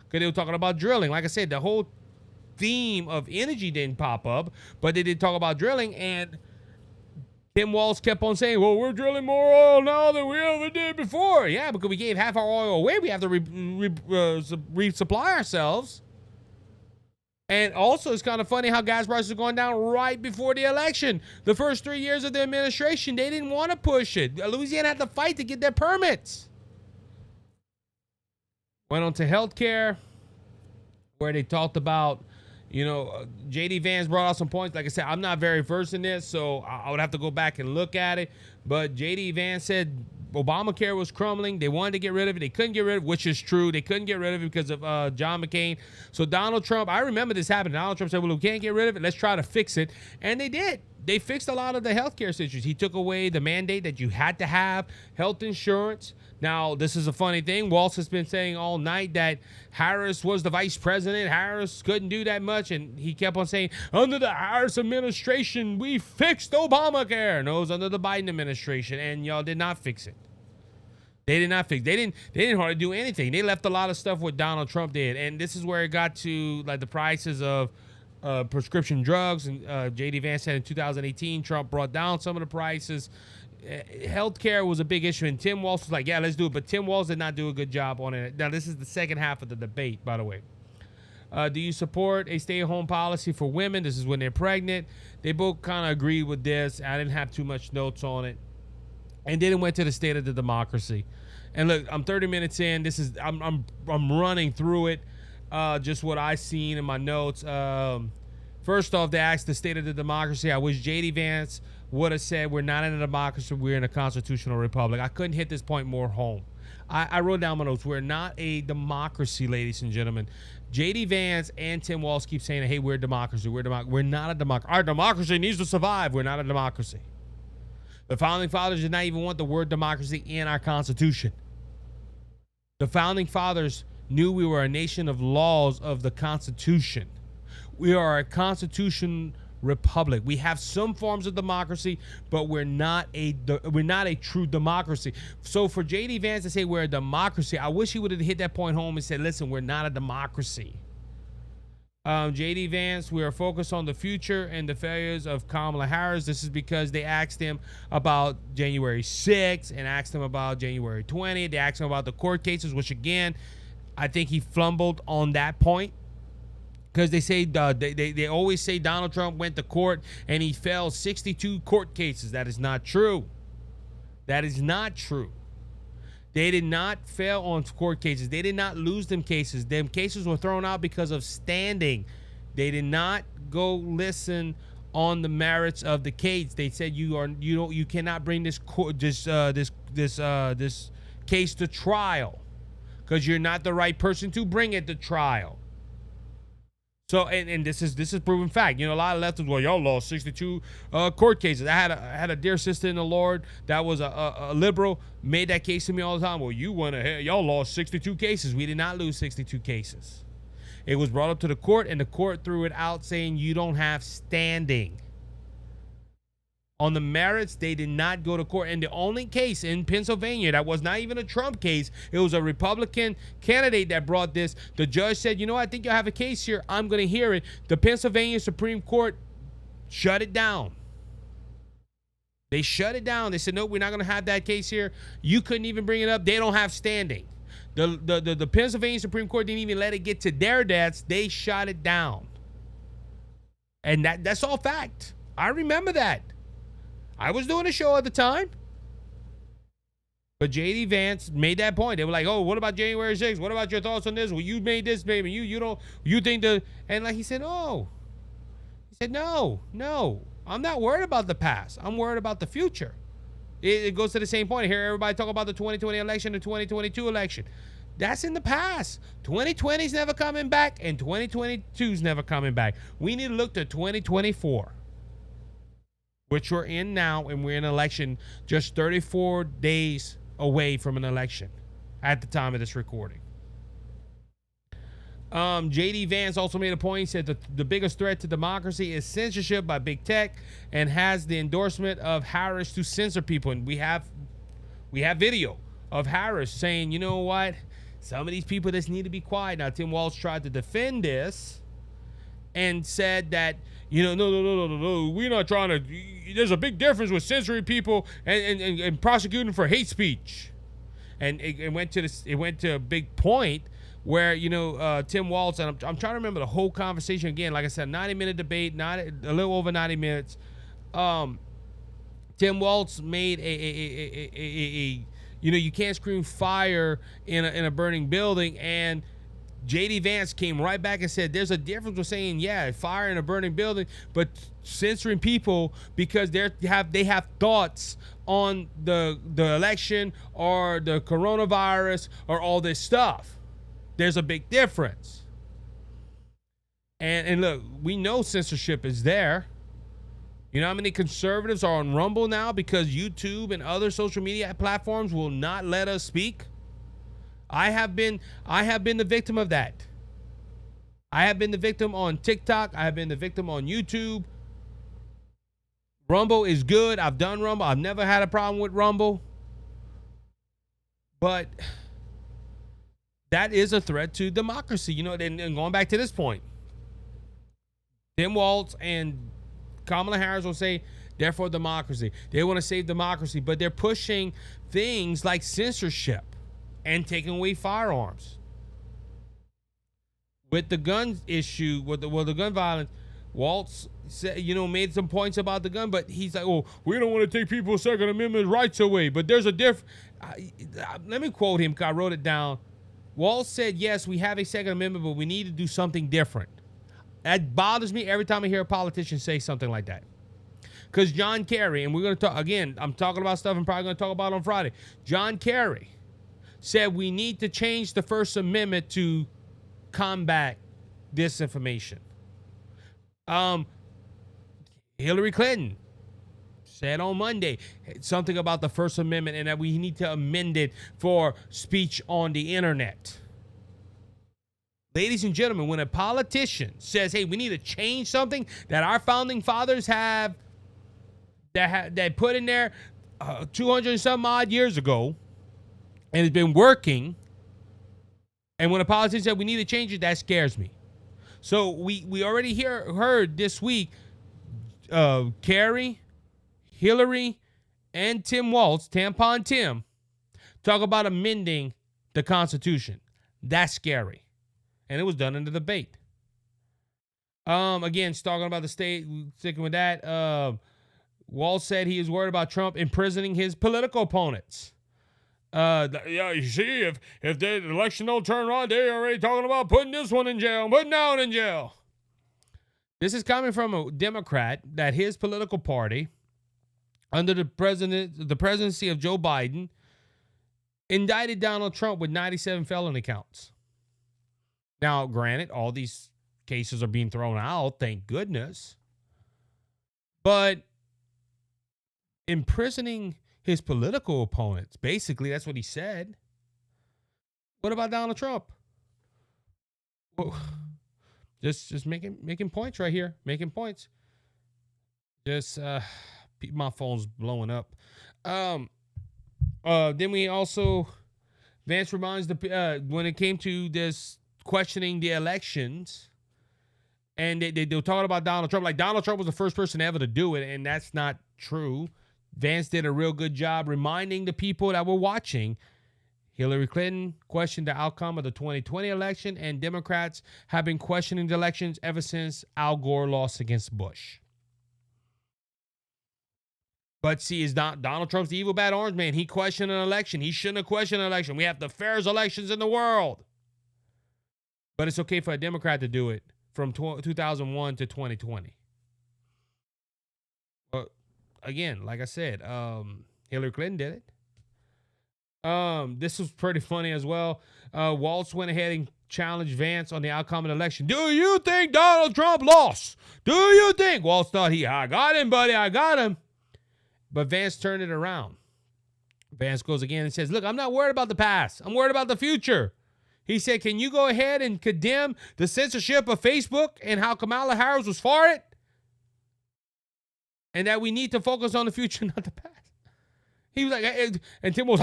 A: Because they were talking about drilling. Like I said, the whole theme of energy didn't pop up, but they did talk about drilling, and Tim Walz kept on saying, well, we're drilling more oil now than we ever did before. Yeah, because we gave half our oil away. We have to resupply ourselves. And also, it's kind of funny how gas prices are going down right before the election. The first 3 years of the administration, they didn't want to push it. Louisiana had to fight to get their permits. Went on to healthcare, where they talked about, J.D. Vance brought out some points. Like I said, I'm not very versed in this, so I would have to go back and look at it. But J.D. Vance said Obamacare was crumbling. They wanted to get rid of it. They couldn't get rid of it, which is true. They couldn't get rid of it because of John McCain. So Donald Trump, I remember this happening. Donald Trump said, well, we can't get rid of it. Let's try to fix it. And they did. they fixed a lot of the healthcare situations. He took away the mandate that you had to have health insurance. Now, this is a funny thing. Walz has been saying all night that Harris was the vice president. Harris couldn't do that much. And he kept on saying, under the Harris administration, we fixed Obamacare. No, it was under the Biden administration. And y'all did not fix it. They did not fix. They didn't hardly do anything. They left a lot of stuff what Donald Trump did. And this is where it got to like the prices of prescription drugs. And J.D. Vance said in 2018, Trump brought down some of the prices. Healthcare was a big issue, and Tim Walz was like, yeah, let's do it. But Tim Walz did not do a good job on it. Now, this is the second half of the debate, by the way. Do you support a stay-at-home policy for women? This is when they're pregnant. They both kind of agreed with this. I didn't have too much notes on it. And then it went to the state of the democracy. And look, I'm 30 minutes in. This is I'm running through it. Just what I seen in my notes. First off, they asked the state of the democracy. I wish J.D. Vance would have said we're not in a democracy, we're in a constitutional republic. I couldn't hit this point more home. I wrote down my notes. We're not a democracy, ladies and gentlemen. J.D. Vance and Tim Walz keep saying, hey, we're a democracy. We're not a democracy. Our democracy needs to survive. We're not a democracy. The Founding Fathers did not even want the word democracy in our Constitution. The Founding Fathers knew we were a nation of laws of the Constitution. We are a Constitution republic. We have some forms of democracy, but we're not a true democracy. So for J.D. Vance to say we're a democracy, I wish he would have hit that point home and said, listen, we're not a democracy. J.D. Vance, we are focused on the future and the failures of Kamala Harris. This is because they asked him about January 6th and asked him about January 20th. They asked him about the court cases, which again, I think he flumbled on that point. Because they say they always say Donald Trump went to court and he failed 62 court cases. That is not true. That is not true. They did not fail on court cases. They did not lose them cases. Them cases were thrown out because of standing. They did not go listen on the merits of the case. They said you cannot bring this case to trial because you're not the right person to bring it to trial. So, and this is proven fact. You know, a lot of leftists, well, y'all lost 62 court cases. I had a dear sister in the Lord that was a liberal, made that case to me all the time. Well, you went ahead, y'all lost 62 cases. We did not lose 62 cases. It was brought up to the court, and the court threw it out saying you don't have standing. On the merits, they did not go to court. And the only case in Pennsylvania that was not even a Trump case, it was a Republican candidate that brought this. The judge said, you know, I think you have a case here. I'm going to hear it. The Pennsylvania Supreme Court shut it down. They shut it down. They said, no, we're not going to have that case here. You couldn't even bring it up. They don't have standing. The Pennsylvania Supreme Court didn't even let it get to their deaths. They shut it down. And that's all fact. I remember that. I was doing a show at the time. But J.D. Vance made that point. They were like, oh, what about January 6th? What about your thoughts on this? Well, you made this, baby. You think the... And like he said, no. He said, no. I'm not worried about the past. I'm worried about the future. It goes to the same point. I hear everybody talk about the 2020 election, the 2022 election. That's in the past. 2020 is never coming back, and 2022 is never coming back. We need to look to 2024. Which we're in now, and we're in an election just 34 days away from an election at the time of this recording. J.D. Vance also made a point. He said that the biggest threat to democracy is censorship by big tech and has the endorsement of Harris to censor people. And we have video of Harris saying, you know what? Some of these people just need to be quiet. Now, Tim Walz tried to defend this and said that, you know, no. We're not trying to. There's a big difference with censoring people and prosecuting for hate speech. And it went to a big point where, you know, Tim Walz, and I'm trying to remember the whole conversation again. Like I said, 90-minute debate, a little over 90 minutes. Tim Walz made a you know, you can't scream fire in a burning building, and J.D. Vance came right back and said there's a difference with saying, yeah, fire in a burning building, but censoring people because they have thoughts on the election or the coronavirus or all this stuff. There's a big difference. And look, we know censorship is there. You know how many conservatives are on Rumble now because YouTube and other social media platforms will not let us speak? I have been the victim of that. I have been the victim on TikTok. I have been the victim on YouTube. Rumble is good. I've done Rumble. I've never had a problem with Rumble. But that is a threat to democracy. You know, and going back to this point, Tim Walz and Kamala Harris will say, they're for democracy. They want to save democracy, but they're pushing things like censorship and taking away firearms. With the gun issue, with the gun violence, Walz said, made some points about the gun, but he's like, oh, we don't want to take people's Second Amendment rights away. But there's a let me quote him, because I wrote it down. Walz said, yes, we have a Second Amendment, but we need to do something different. That bothers me every time I hear a politician say something like that. Because John Kerry, and we're going to talk, again, I'm talking about stuff I'm probably going to talk about on Friday. John Kerry said we need to change the First Amendment to combat disinformation. Hillary Clinton said on Monday something about the First Amendment and that we need to amend it for speech on the internet. Ladies and gentlemen, when a politician says, hey, we need to change something that our founding fathers have that put in there 200 and some odd years ago and it's been working, and when a politician said we need to change it, that scares me. So we already heard this week Kerry, Hillary, and Tim Walz, Tampon Tim, talk about amending the Constitution. That's scary. And it was done in the debate. Again, talking about the state, sticking with that, Walz said he is worried about Trump imprisoning his political opponents. Yeah, you see, if the election don't turn around, they're already talking about putting this one in jail, putting that one in jail. This is coming from a Democrat that his political party, under the presidency of Joe Biden, indicted Donald Trump with 97 felony counts. Now, granted, all these cases are being thrown out, thank goodness. But imprisoning his political opponents, basically, that's what he said. What about Donald Trump? Well, just making points right here, making points. Just my phone's blowing up. Then we also, Vance reminds when it came to this questioning the elections, and they were talking about Donald Trump, like Donald Trump was the first person ever to do it, and that's not true. Vance did a real good job reminding the people that were watching. Hillary Clinton questioned the outcome of the 2020 election, and Democrats have been questioning the elections ever since Al Gore lost against Bush. But see, is Donald Trump's the evil bad orange man? He questioned an election. He shouldn't have questioned an election. We have the fairest elections in the world. But it's okay for a Democrat to do it from 2001 to 2020. But again, like I said, Hillary Clinton did it. This was pretty funny as well. Walz went ahead and challenged Vance on the outcome of the election. Do you think Donald Trump lost? Do you think? Walz thought I got him, buddy. I got him. But Vance turned it around. Vance goes again and says, look, I'm not worried about the past. I'm worried about the future. He said, can you go ahead and condemn the censorship of Facebook and how Kamala Harris was for it? And that we need to focus on the future, not the past. He was like, and Tim was,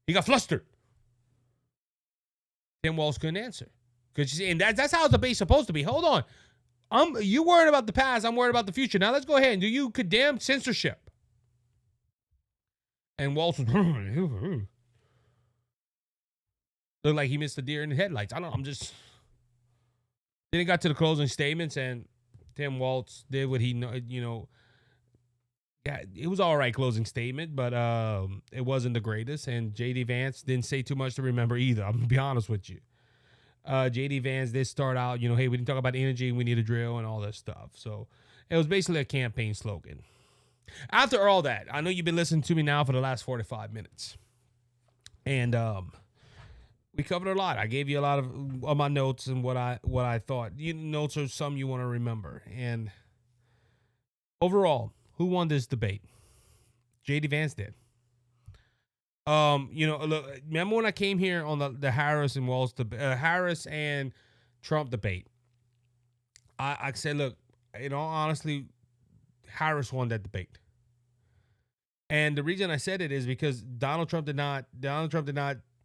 A: he got flustered. Tim Walz couldn't answer. Because you see, and that's how the debate's supposed to be. Hold on. You worried about the past, I'm worried about the future. Now let's go ahead and do you condemn censorship? And Walz was looked like he missed the deer in the headlights. I don't know. Then it got to the closing statements, and Tim Walz did what he, yeah, it was all right closing statement, but it wasn't the greatest. And J.D. Vance didn't say too much to remember either. I'm going to be honest with you. J.D. Vance did start out, hey, we didn't talk about energy, we need a drill and all that stuff. So it was basically a campaign slogan. After all that, I know you've been listening to me now for the last 45 minutes. And We covered a lot. I gave you a lot of my notes and what I thought. Notes are some you want to remember. And overall, who won this debate? JD Vance did. Look, remember when I came here on the Harris and Walz Harris and Trump debate? I said, look, in all honesty, Harris won that debate. And the reason I said it is because Donald Trump did not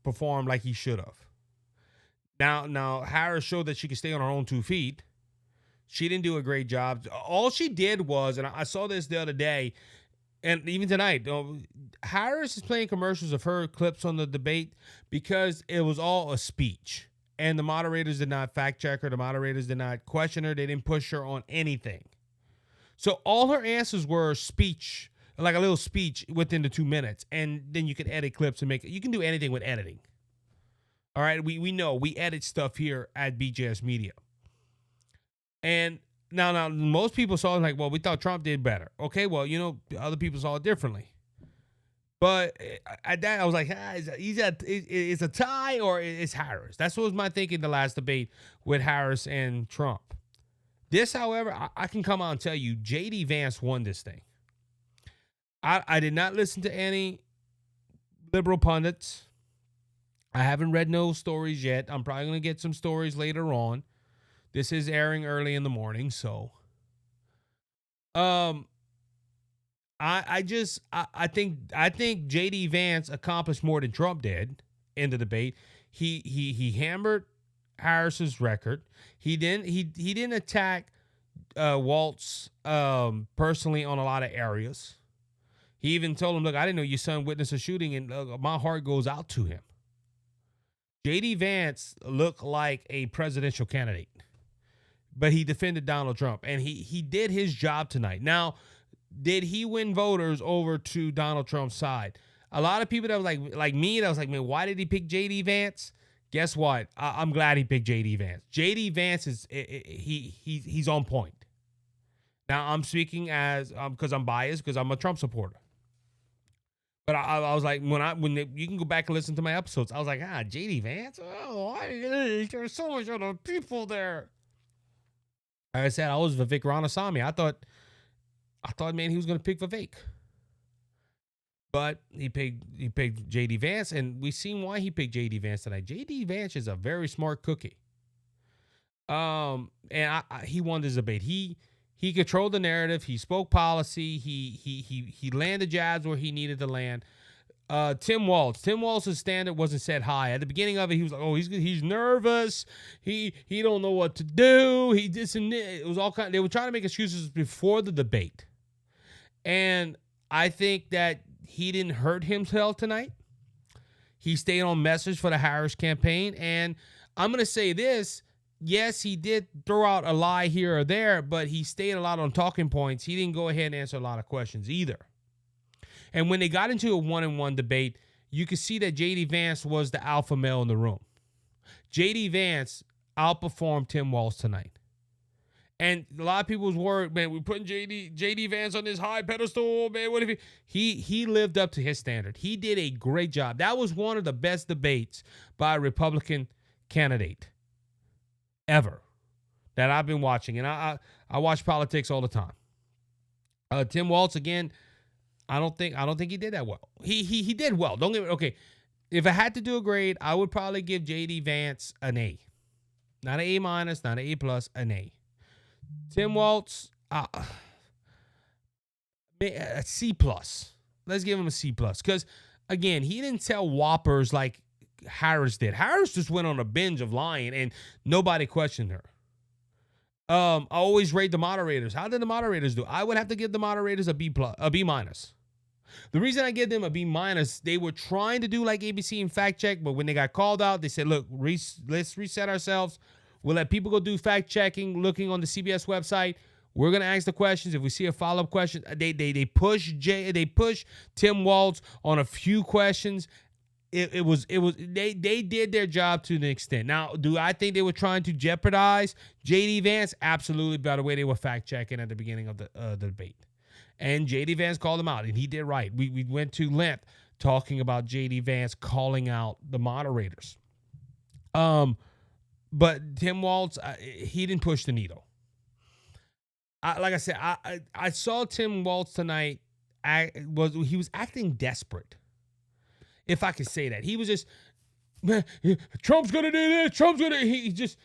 A: perform like he should have. Now Harris showed that she could stay on her own 2 feet. She didn't do a great job. All she did was, and I saw this the other day, and even tonight, Harris is playing commercials of her clips on the debate because it was all a speech. And the moderators did not fact check her. The moderators did not question her. They didn't push her on anything. So all her answers were speech, like a little speech within the 2 minutes. And then you can edit clips and make it. You can do anything with editing. All right, we know. We edit stuff here at BJS Media. And now most people saw it like, well, we thought Trump did better. Okay, well, other people saw it differently. But at that, I was like, it's a tie or it's Harris. That's what was my thinking the last debate with Harris and Trump. This, however, I can come out and tell you, JD Vance won this thing. I did not listen to any liberal pundits. I haven't read no stories yet. I'm probably going to get some stories later on. This is airing early in the morning, so I think JD Vance accomplished more than Trump did in the debate. He hammered Harris's record. He didn't attack Walz personally on a lot of areas. He even told him, look, I didn't know your son witnessed a shooting, and my heart goes out to him. JD Vance looked like a presidential candidate, but he defended Donald Trump, and he did his job tonight. Now, did he win voters over to Donald Trump's side? A lot of people that was like me, that was like, man, why did he pick JD Vance? Guess what? I'm glad he picked JD Vance. JD Vance he's on point. Now, I'm speaking as because I'm biased because I'm a Trump supporter. But I was like, you can go back and listen to my episodes. I was like, JD Vance? Oh, there's so much other people there. Like I said, I was Vivek Ramaswamy. I thought, man, he was going to pick Vivek. But he picked JD Vance, and we seen why he picked JD Vance tonight. JD Vance is a very smart cookie. And he won this debate. He controlled the narrative. He spoke policy. He landed jabs where he needed to land. Tim Walz's standard wasn't set high. At the beginning of it, he was like, "Oh, he's nervous. He don't know what to do. He this and it was all kind. They were trying to make excuses before the debate, and I think that he didn't hurt himself tonight. He stayed on message for the Harris campaign, and I'm gonna say this. Yes, he did throw out a lie here or there, but he stayed a lot on talking points. He didn't go ahead and answer a lot of questions either. And when they got into a one-on-one debate, you could see that JD Vance was the alpha male in the room. JD Vance outperformed Tim Walz tonight. And a lot of people was worried, man, we're putting JD Vance on this high pedestal, man. What if he lived up to his standard. He did a great job. That was one of the best debates by a Republican candidate ever that I've been watching. And I watch politics all the time. Tim Walz, again, I don't think he did that well. He did well. Don't get me okay. If I had to do a grade, I would probably give JD Vance an A. Not an A-, not an A+, an A. Tim Walz, a C+. Let's give him a C+. Because, again, he didn't tell whoppers like Harris did. Harris just went on a binge of lying, and nobody questioned her. I always rate the moderators. How did the moderators do? I would have to give the moderators a B+, a B-. The reason I give them a B-, they were trying to do like ABC and fact check, but when they got called out, they said, look, let's reset ourselves. We'll let people go do fact checking, looking on the CBS website. We're gonna ask the questions. If we see a follow-up question, they push Tim Walz on a few questions. They did their job to an extent. Now, do I think they were trying to jeopardize JD Vance? Absolutely, by the way they were fact checking at the beginning of the debate. And JD Vance called him out, and he did right. We went to length talking about JD Vance calling out the moderators. Um, but Tim Walz, he didn't push the needle. Like I said, I saw Tim Walz tonight. He was acting desperate, if I could say that. He was just, man, Trump's gonna do this. Trump's gonna. He just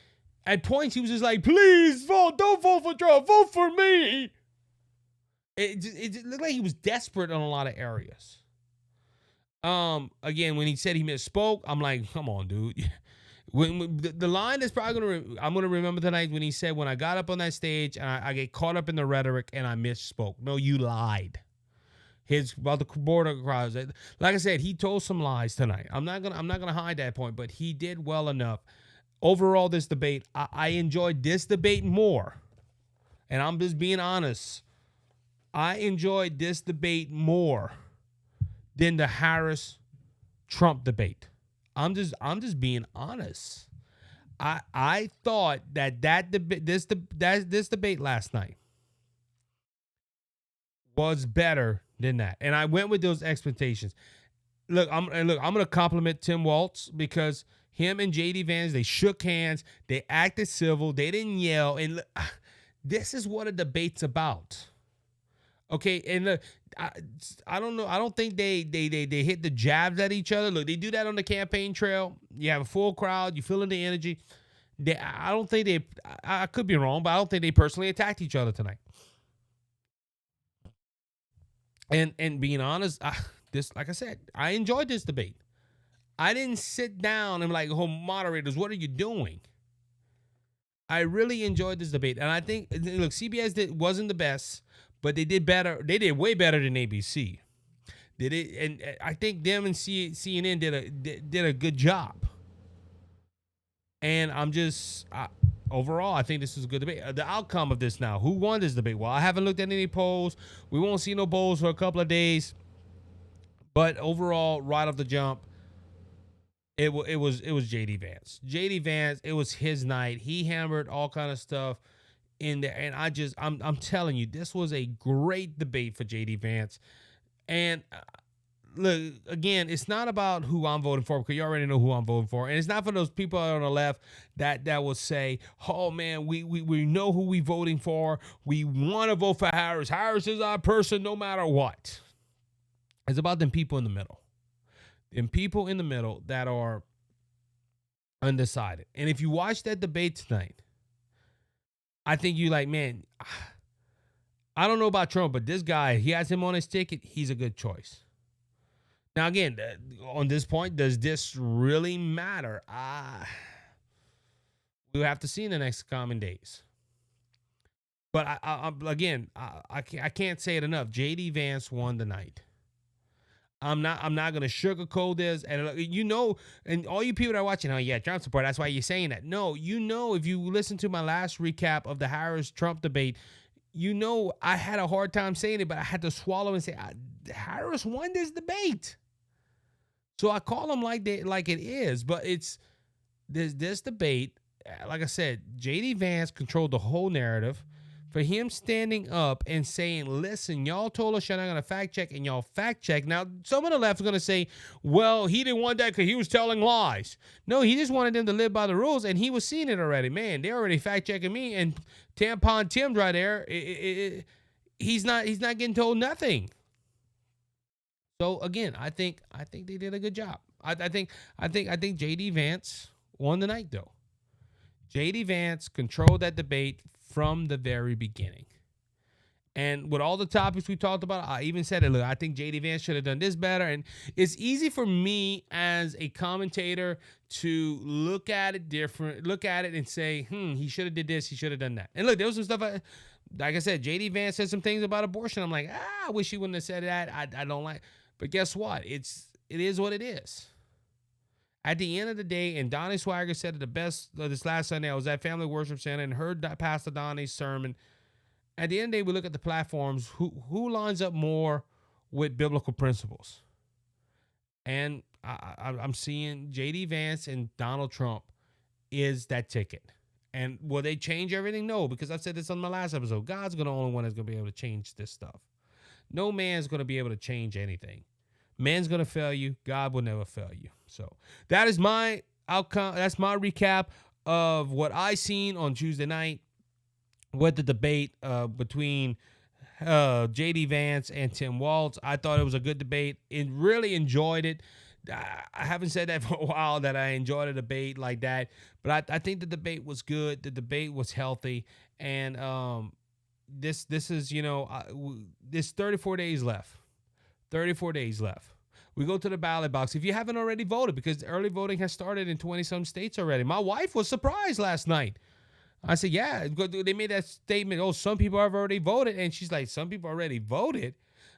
A: at points he was just like, please vote, don't vote for Trump, vote for me. It looked like he was desperate on a lot of areas. Again, when he said he misspoke, I'm like, come on, dude. When the line is probably I'm gonna remember tonight when he said, when I got up on that stage and I get caught up in the rhetoric and I misspoke. No, you lied. His about the border crowds. Like I said, he told some lies tonight. I'm not gonna hide that point, but he did well enough. Overall, this debate, I enjoyed this debate more, and I'm just being honest. I enjoyed this debate more than the Harris Trump debate. I'm just being honest. I thought this debate last night was better than that, and I went with those expectations. Look, I'm gonna compliment Tim Walz because him and JD Vance, they shook hands, they acted civil, they didn't yell, and look, this is what a debate's about. Okay, and look, I don't know. I don't think they hit the jabs at each other. Look, they do that on the campaign trail. You have a full crowd. You feeling the energy. I don't think they. I could be wrong, but I don't think they personally attacked each other tonight. And being honest, like I said, I enjoyed this debate. I didn't sit down and like, oh, moderators, what are you doing? I really enjoyed this debate, and I think look, CBS wasn't the best, but they did better. They did way better than ABC. And I think them and CNN did a good job. And I'm just overall, I think this is a good debate. The outcome of this now, who won this debate? Well, I haven't looked at any polls. We won't see no polls for a couple of days. But overall, right off the jump, it was JD Vance. JD Vance, it was his night. He hammered all kind of stuff in there, and I'm telling you, this was a great debate for JD Vance. And look, again, it's not about who I'm voting for because you already know who I'm voting for, and it's not for those people on the left that will say, "Oh man, we know who we voting for. We want to vote for Harris. Harris is our person, no matter what." It's about them people in the middle, them people in the middle that are undecided. And if you watch that debate tonight, I think you like, man, I don't know about Trump, but this guy, he has him on his ticket. He's a good choice. Now, again, on this point, does this really matter? We'll have to see in the next coming days. But I can't say it enough. JD Vance won the night. I'm not gonna sugarcoat this, and and all you people that are watching, oh yeah, Trump support. That's why you're saying that. No, if you listen to my last recap of the Harris-Trump debate, I had a hard time saying it, but I had to swallow and say Harris won this debate. So I call them like it is, but it's this debate. Like I said, JD Vance controlled the whole narrative. For him standing up and saying, listen, y'all told us you're not going to fact check, and y'all fact check. Now, some of the left is going to say, well, he didn't want that because he was telling lies. No, he just wanted them to live by the rules, and he was seeing it already. Man, they're already fact checking me, and Tampon Tim's right there. He's not getting told nothing. So again, I think they did a good job. I think JD Vance won the night though. JD Vance controlled that debate from the very beginning. And with all the topics we talked about, I even said it. Look, I think JD Vance should have done this better. And it's easy for me as a commentator to look at it and say, he should have did this, he should have done that. And look, there was some stuff, like I said, JD Vance said some things about abortion. I'm like, I wish he wouldn't have said that. I don't like. But guess what? It is what it is. At the end of the day, and Donnie Swagger said it the best this last Sunday. I was at Family Worship Center and heard Pastor Donnie's sermon. At the end of the day, we look at the platforms. Who lines up more with biblical principles? And I'm seeing J.D. Vance and Donald Trump is that ticket. And will they change everything? No, because I've said this on my last episode. God's the only one that's going to be able to change this stuff. No man's going to be able to change anything. Man's going to fail you. God will never fail you. So that is my outcome. That's my recap of what I seen on Tuesday night with the debate between JD Vance and Tim Walz. I thought it was a good debate and really enjoyed it. I haven't said that for a while, that I enjoyed a debate like that, but I think the debate was good. The debate was healthy, and this is, there's 34 days left. 34 days left. We go to the ballot box. If you haven't already voted, because early voting has started in 20-some states already. My wife was surprised last night. I said, yeah, they made that statement, oh, some people have already voted. And she's like, some people already voted?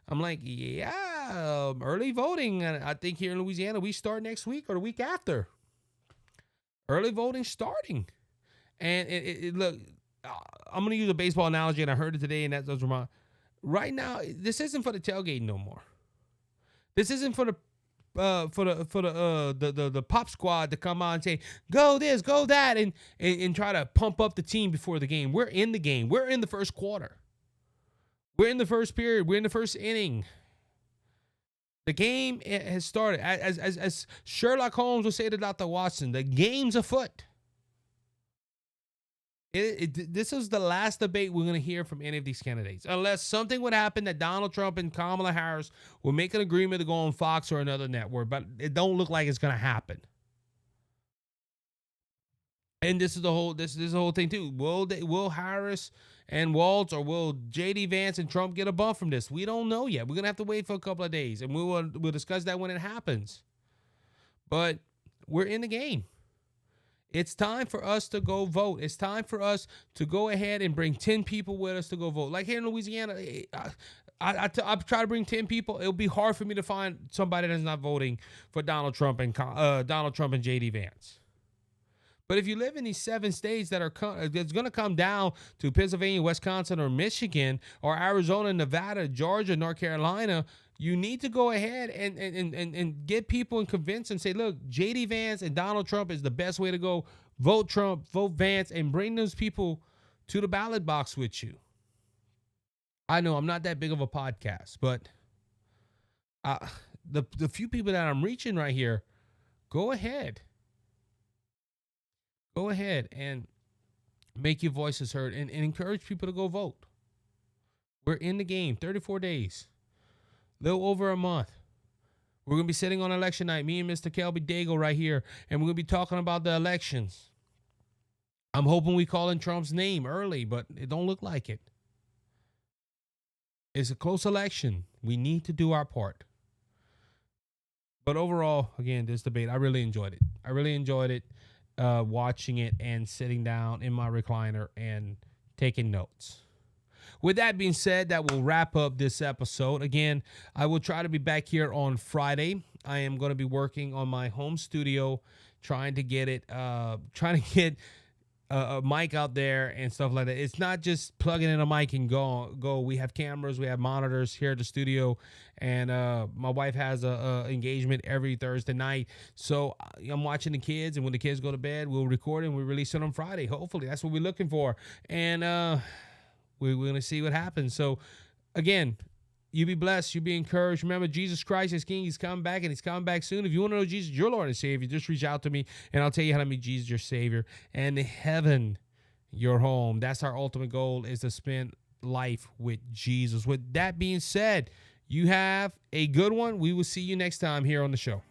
A: I'm like, yeah, early voting. I think here in Louisiana, we start next week or the week after. Early voting starting. And look, I'm going to use a baseball analogy, and I heard it today, and that does remind. Right now, this isn't for the tailgate no more. This isn't for the pop squad to come on and say, go this, go that, and try to pump up the team before the game. We're in the game. We're in the first quarter. We're in the first period. We're in the first inning. The game has started. As Sherlock Holmes would say to Dr. Watson, the game's afoot. This is the last debate we're going to hear from any of these candidates, unless something would happen that Donald Trump and Kamala Harris will make an agreement to go on Fox or another network, but it don't look like it's going to happen. And this is the whole thing too. Will Harris and Walz, or will JD Vance and Trump get a bump from this? We don't know yet. We're going to have to wait for a couple of days, and we'll discuss that when it happens. But we're in the game. It's time for us to go vote. It's time for us to go ahead and bring 10 people with us to go vote. Like here in Louisiana, I try to bring 10 people. It'll be hard for me to find somebody that's not voting for Donald Trump and JD Vance. But if you live in these 7 states that it's going to come down to Pennsylvania, Wisconsin, or Michigan, or Arizona, Nevada, Georgia, North Carolina, you need to go ahead and get people and convince them, say, look, JD Vance and Donald Trump is the best way to go. Vote Trump, vote Vance, and bring those people to the ballot box with you. I know I'm not that big of a podcast, but the few people that I'm reaching right here, go ahead. Go ahead and make your voices heard and encourage people to go vote. We're in the game, 34 days. Little over a month. We're going to be sitting on election night, me and Mr. Kelby Daigle right here, and we're going to be talking about the elections. I'm hoping we call in Trump's name early, but it don't look like it. It's a close election. We need to do our part. But overall, again, this debate, I really enjoyed it. I really enjoyed it, watching it and sitting down in my recliner and taking notes. With that being said, that will wrap up this episode. Again, I will try to be back here on Friday. I am going to be working on my home studio, trying to get a mic out there and stuff like that. It's not just plugging in a mic and go. We have cameras, we have monitors here at the studio, and my wife has a engagement every Thursday night. So I'm watching the kids, and when the kids go to bed, we'll record it and we release it on Friday. Hopefully, that's what we're looking for. And we're going to see what happens. So, again, you be blessed. You be encouraged. Remember, Jesus Christ is King. He's coming back, and he's coming back soon. If you want to know Jesus, your Lord and Savior, just reach out to me, and I'll tell you how to meet Jesus, your Savior, and heaven, your home. That's our ultimate goal, is to spend life with Jesus. With that being said, you have a good one. We will see you next time here on the show.